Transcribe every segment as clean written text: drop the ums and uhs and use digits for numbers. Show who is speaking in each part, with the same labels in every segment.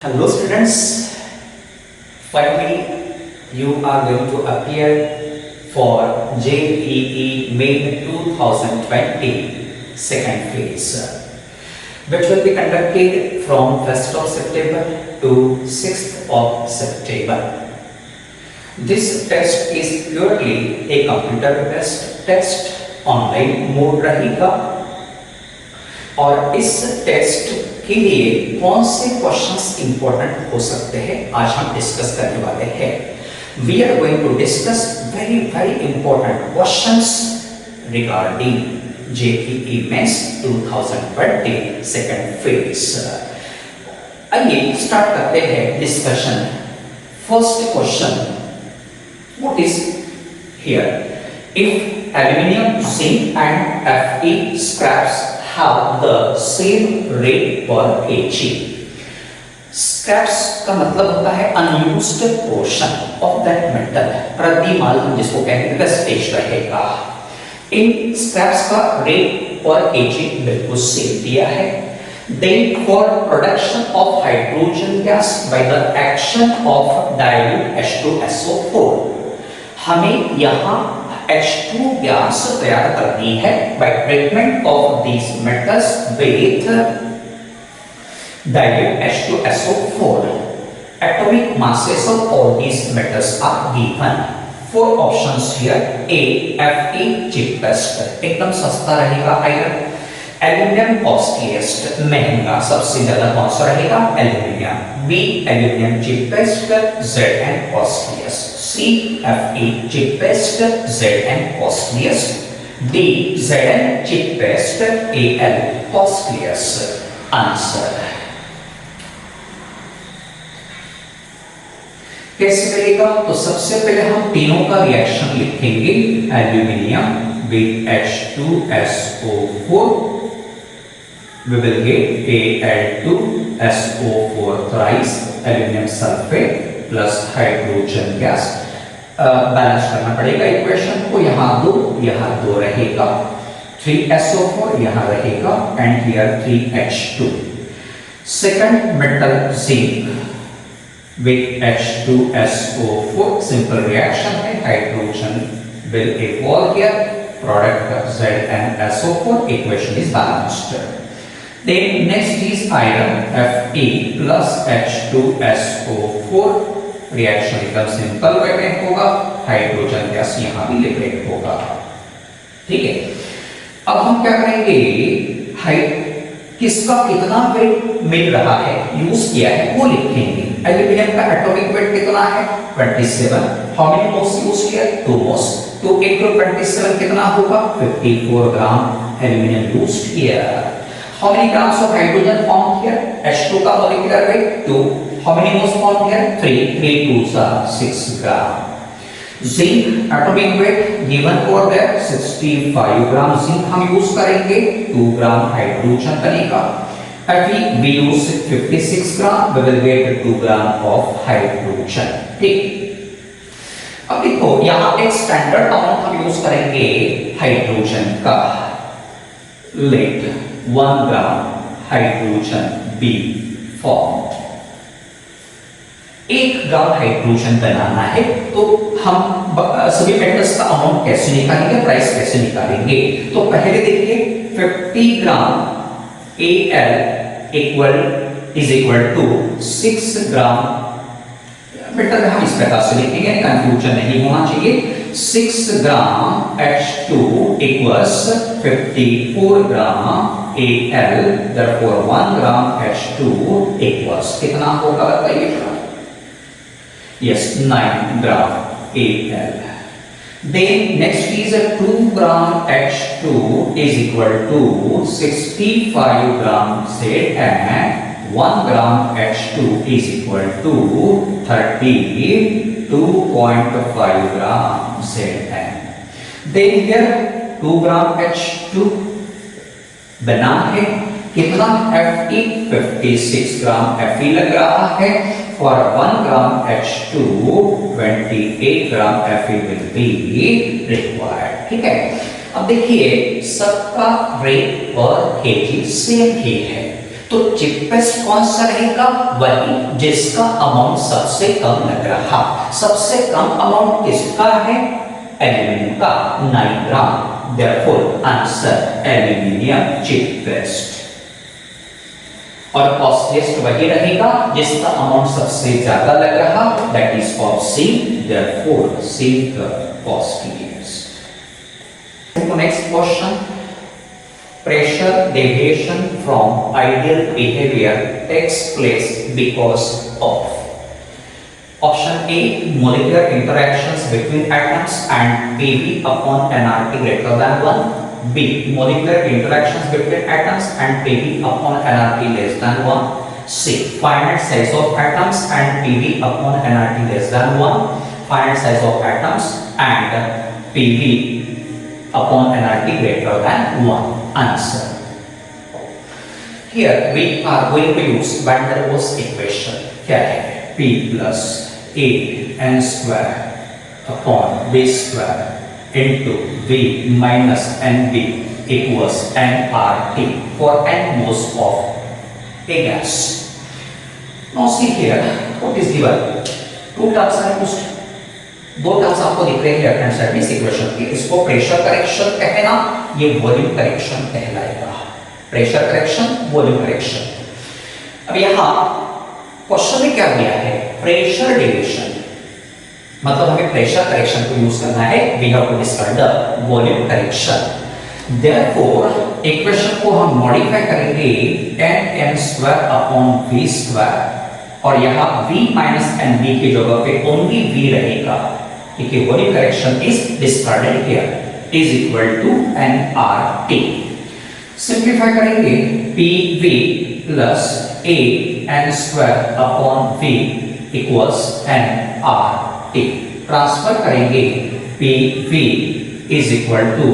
Speaker 1: Hello students, finally you are going to appear for JEE Main 2020 second phase, which will be conducted from 1st of September to 6th of September. This test is purely a computer based test, online mode रहेगा और इस test के लिए कौन से questions important हो सकते हैं आज हम डिस्कस करने वाले हैं। We are going to discuss very important questions regarding JEE mains 2020 second phase. आइए स्टार्ट करते हैं discussion. First question, what is here? If aluminium, zinc and Fe scraps have the same rate per kg. Scraps का मतलब होता है unused portion of that metal, रद्दी माल हम जिसको कहेंगे, वेस्टेज रहेगा। इन scraps का rate per kg बिल्कुल सेम दिया है। Then for production of hydrogen gas by the action of dilute H2SO4, हमें यहाँ H2 गैस तैयार करनी है by treatment of these metals with dilute H2SO4. Atomic masses of all these metals are given. Four options here. A, Fe cheapest, एकदम सस्ता रहेगा iron. Aluminium costliest, महंगा, सबसे ज्यादा कौन सा रहेगा? Aluminium. B, aluminium cheapest, Zn costliest. C, Fe cheapest, Zn costliest. D, Zn cheapest, Al costliest. Answer कैसे मिलेगा? तो सबसे पहले हम तीनों का रिएक्शन लिखेंगे। Aluminium with H2SO4, we will get Al2SO4 thrice aluminum sulfate plus hydrogen gas। Balance करना पड़ेगा इक्वेशन को। यहाँ दो रहेगा, 3SO4 यहाँ रहेगा and here 3H2। Second metal zinc with H2SO4, simple reaction है, hydrogen will evolve here, product ZnSO4, equation is balanced। Then next is iron, Fe plus H2SO4, reaction एकदम सिंपल वे में होगा, हाइड्रोजन गैस यहाँ भी liquid होगा। ठीक है, अब हम क्या करेंगे? किसका कितना वेट मिल रहा है, यूज किया है, वो लिखेंगे। एल्यूमिनियम का एटॉमिक वेट कितना है? 27। हाउ मेनी मोल्स यूज किया? 2 मोल्स। तो 1 ग्राम 27 कितना होगा? 54 gram aluminium used here. How many grams of hydrogen formed here? H2 का molecular weight 2. How many moles formed here? 3. 3 2s are 6 gram. Zinc atomic weight given over there 65 gram zinc हम use करेंगे, 2 gram hydrogen बनेगा। Fe we use 56 gram, we will get 2 gram of hydrogen। ठीक। अब देखो यहाँ एक standard amount हम use करेंगे हाइड्रोजन का। Let 1 gram hydrogen be formed. 1 gram hydrogen बनाना है तो हम सभी मेटल्स का अमाउंट कैसे निकालेंगे, प्राइस कैसे निकालेंगे? तो पहले देखिए 50 gram Al is equal to 6 gram, metal हम इस प्रकार से लिखेंगे, कंफ्यूजन नहीं होना चाहिए। 6 ग्राम H2 equals 54 ग्राम Al, therefore 1 ग्राम H2 equals कितना होगा बताइए? Yes, 9 gram Al। Then next is 2 gram H2 is equal to 65 gram Zn, 1 gram H2 is equal to 32.5 gram Zn। Then here 2 gram H2 बना है, कितना? Fe 56 ग्राम Fe लग रहा है, और 1 ग्राम H2 28 gram Fe will be required। ठीक है, अब देखिए सबका रेट पर केजी सेम ही है, तो चीपेस्ट कौन सा रहेगा? वही जिसका अमाउंट सबसे कम लग रहा। सबसे कम अमाउंट किसका है? एल्यूमिनियम का 9 gram. Therefore answer aluminium cheapest. और कॉस्टलीस्ट वही रहेगा जिसका अमाउंट सबसे ज्यादा लग रहा, that is option, therefore C the costliest. Next question, pressure deviation from ideal behavior takes place because of option A molecular interactions between atoms and PV upon nRT greater than 1, B molecular interactions between atoms and PV upon nRT less than 1, C finite size of atoms and PV upon nRT less than 1, finite size of atoms and PV upon nRT greater than 1. Answer. Here we are going to use Van der Waals equation. क्या है? P plus A n square upon B square into V minus NB equals nRT for n moles of a gas. Now see here, what is given? Two terms are used. दो terms आपको दिख रहे हैं left hand side में इस equation की। इसको pressure correction कहना, ये वॉल्यूम करेक्शन कहलाएगा। Pressure correction, volume correction. अब यहाँ क्वेश्चन में क्या दिया है? प्रेशर डेविएशन, मतलब हमें प्रेशर करेक्शन को यूज करना है। We have to discuss the volume correction. Therefore equation को हम मॉडिफाई करेंगे n square upon v square, और यहाँ v माइनस एन बी की जगह पे ओनली v रहेगा, क्योंकि volume correction is discarded here, is equal to nRT। Simplify करेंगे pv plus a n square upon v equals nRT। Transfer करेंगे pv is equal to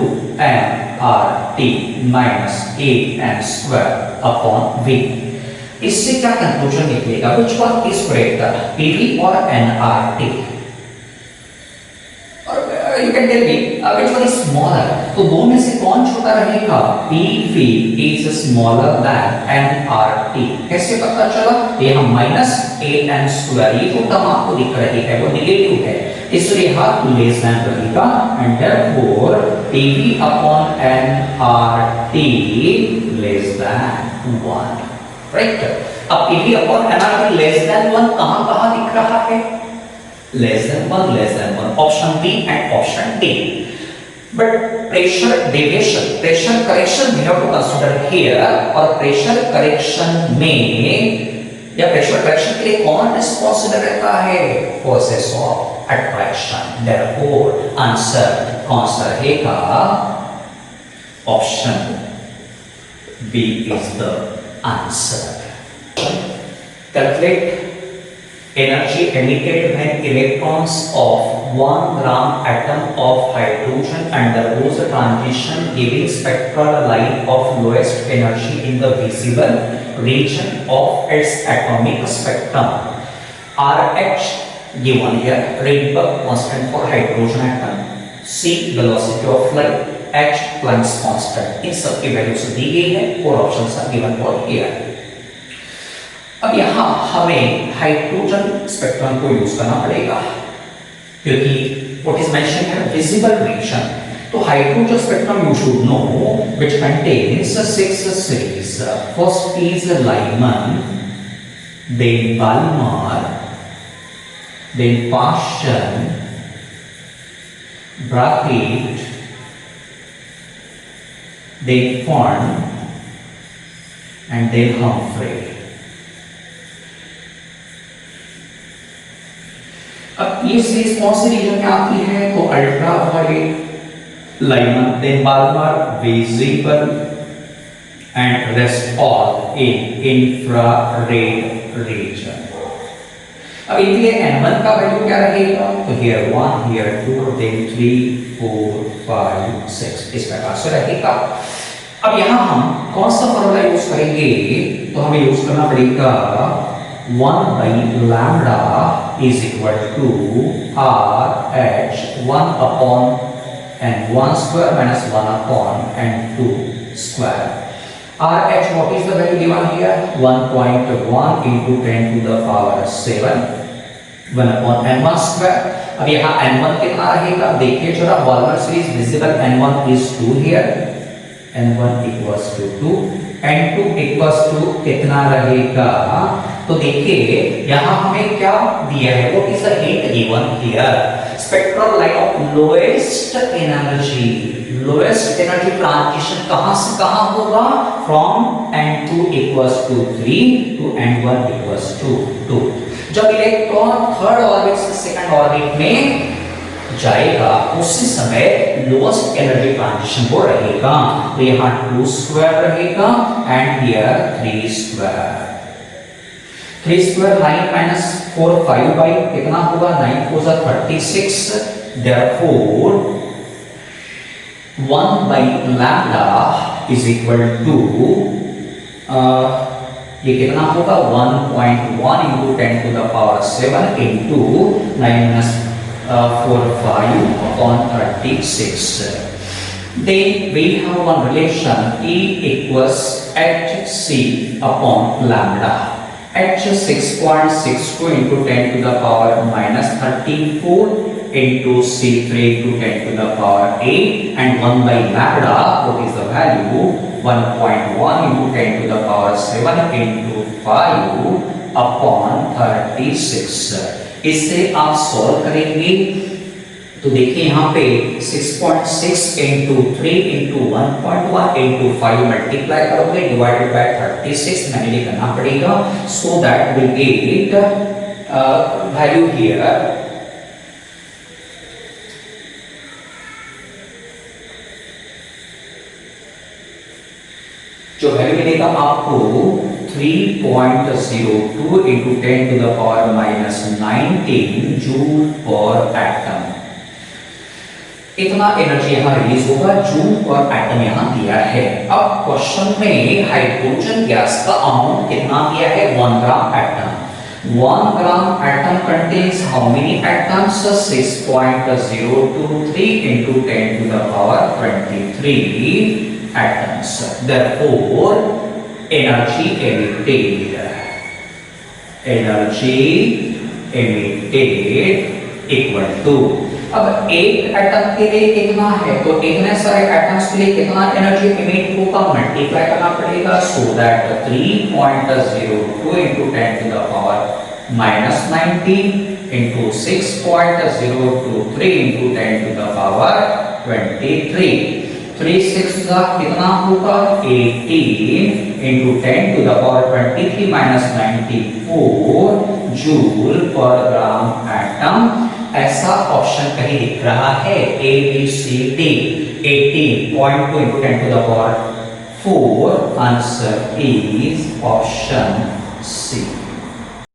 Speaker 1: nRT minus a n square upon v। इससे क्या conclusion निकलेगा? Which one is greater, PV or nRT? और you can tell me which one is smaller? तो दो में से कौन छोटा रहेगा? PV is smaller than nRT। कैसे पता चला? ये हम माइनस an स्क्वायर, ये जो टर्म आपको दिख रही है वो नेगेटिव है, इसलिए हाफ लेस देन रहेगा, and therefore PV upon nRT less than 1। Right. अब PV upon nRT less than 1 कहां दिख रहा है? Less than 1, option B and option D. But pressure deviation, pressure correction we have to consider here, और pressure correction में या pressure correction के लिए कौन रिस्पांसिबल रहता है? Forces of attraction. Therefore answer कौन सा रहेगा? Option B is the answer. Calculate energy emitted when electrons of 1 gram atom of hydrogen undergoes a transition giving spectral line of lowest energy in the visible region of its atomic spectrum. RH given here, Rydberg constant for hydrogen atom, C velocity of light, H Planck's constant। इन सब की values दी गई है, four options are given for here. अब यहाँ हमें hydrogen spectrum को यूज करना पड़ेगा, क्योंकि व्हाट इज मेंशन्ड है विजिबल रीजन। तो hydrogen spectrum you should know which contains 6 series। First is Lyman, then Balmer, then Paschen, Brackett, then Fern, and then Humphrey। अब ये सीरीज कौन सी रीजन में आती है? तो ultraviolet, Lyman, then Balmer, visible, and rest all in infrared region. अब इनके लिए n1 का वैल्यू क्या रहेगा? तो हियर 1, हियर 2, देन 3, 4, 5, 6 इस प्रकार से रहेगा। अब यहाँ हम कौन सा फॉर्मूला यूज करेंगे? तो हमें यूज करना पड़ेगा 1 by lambda is equal to RH 1 upon n1 square minus 1 upon n2 square। RH, what is the value given here? 1.1 into 10 to the power 7, 1 upon n1 square. अब यहाँ n1 कितना रहेगा? देखिए जरा, बॉलमर series visible, n1 is 2 here, n1 equals to 2, n2 equals to कितना रहेगा? तो देखिए यहाँ हमें क्या दिया है? What is the hint given here? Spectral line of lowest energy transition कहां से कहां होगा? From n2 equals to 3 to n1 equals to 2. जब इलेक्ट्रॉन थर्ड ऑर्बिट से सेकंड ऑर्बिट में जाएगा उसी समय लोएस्ट एनर्जी ट्रांजिशन वो रहेगा, तो यहाँ 2 स्क्वायर रहेगा and here 3 square. 3 square 9 minus 4 5 by कितना होगा? 9 4 36, therefore 1 by lambda is equal to ये कितना होगा? 1.1 into 10 to the power 7 into 9 minus 4 5 upon 36. Then we have one relation E equals hc upon lambda. H 6.62 into 10 to the power minus 34 into C3 into 10 to the power 8 and 1 by lambda, what is the value? 1.1 into 10 to the power 7 into 5 upon 36. इससे आप solve करेंगे तो देखिए यहाँ पे 6.6 into 3 into 1.1 into 5 multiply करोगे divided by 36 मैंने करना पड़ेगा, so that will get value here जो वैल्यू मिलेगा आपको 3.02 into 10 to the power minus 19 joule पर एटम। इतना एनर्जी यहाँ रिलीज होगा, जूल पर एटम यहाँ दिया है। अब क्वेश्चन में हाइड्रोजन गैस का अमाउंट कितना दिया है? 1 gram atom. 1 gram atom contains how many atoms? 6.023 into 10 to the power 23 atoms. Therefore, energy emitted equal to, अब एक एटम के लिए कितना है? तो इतने सारे एटम्स के लिए कितना एनर्जी इमिट होगा? मल्टीप्लाई करना पड़ेगा, so that 3.02 into 10 to the power minus 19 into 6.023 into 10 to the power 23। 3 6 का कितना होगा? 18 into 10 to the power 23 minus 94 joule पर ग्राम एटम। ऐसा ऑप्शन कहीं दिख रहा है? A B C D 18.2 into 10 to the power 4। Answer is option C।